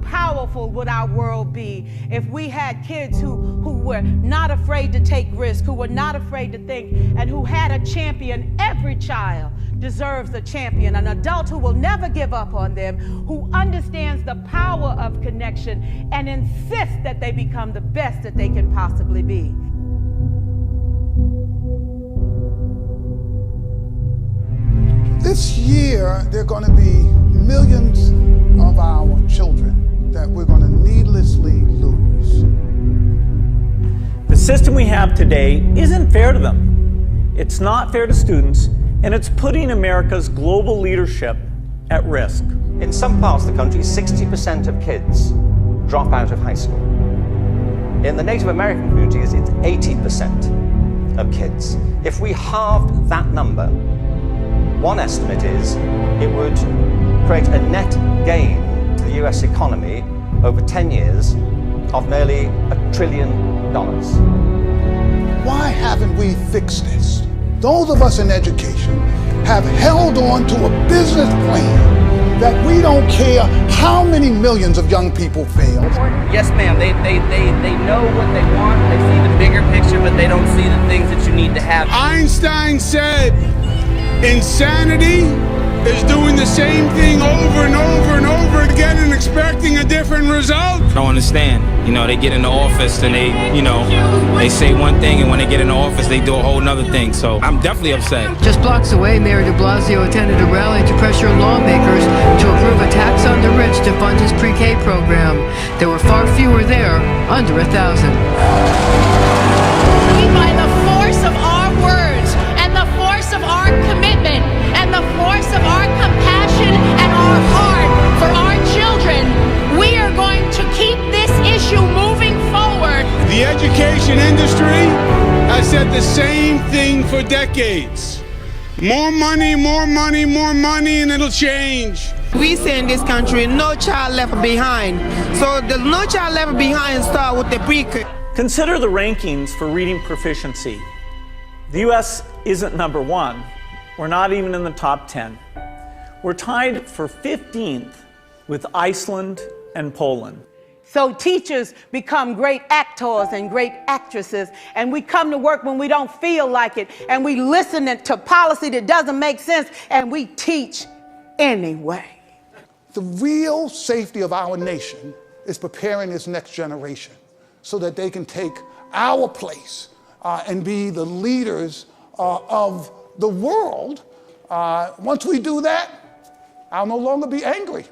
powerful would our world be if we had kids who were not afraid to take risks, who were not afraid to think, and who had a champion. Every child deserves a champion, an adult who will never give up on them, who understands the power of connection and insists that they become the best that they can possibly be. This year, there are going to be millions of our children that we're going to needlessly lose. The system we have today isn't fair to them. It's not fair to students, and it's putting America's global leadership at risk. In some parts of the country, 60% of kids drop out of high school. In the Native American communities, it's 80% of kids. If we halved that number, one estimate is it would create a net gain to the US economy over 10 years of nearly $1 trillion. Why haven't we fixed this? Those of us in education have held on to a business plan that we don't care how many millions of young people fail. Yes, ma'am, they know what they want, they see the bigger picture, but they don't see the things that you need to have. Einstein said, insanity is doing the same thing over and over and over again and expecting a different result. I don't understand. You know, they get in the office and they say one thing, and when they get in the office, they do a whole nother thing. So I'm definitely upset. Just blocks away, Mayor de Blasio attended a rally to pressure lawmakers to approve a tax on the rich to fund his pre-K program. There were far fewer there, under 1,000. By the force of our words and the force of our commitment and the force of our compassion and our heart for our children, we are going to keep this issue moving forward. The education industry has said the same thing for decades. More money, more money, more money, and it'll change. We say in this country, no child left behind. So the no child left behind start with the pre-K. Consider the rankings for reading proficiency. The US isn't number 1. We're not even in the top 10. We're tied for 15th with Iceland and Poland. So teachers become great actors and great actresses, and we come to work when we don't feel like it, and we listen to policy that doesn't make sense, and we teach anyway. The real safety of our nation is preparing this next generation so that they can take our place and be the leaders of the world. Once we do that, I'll no longer be angry.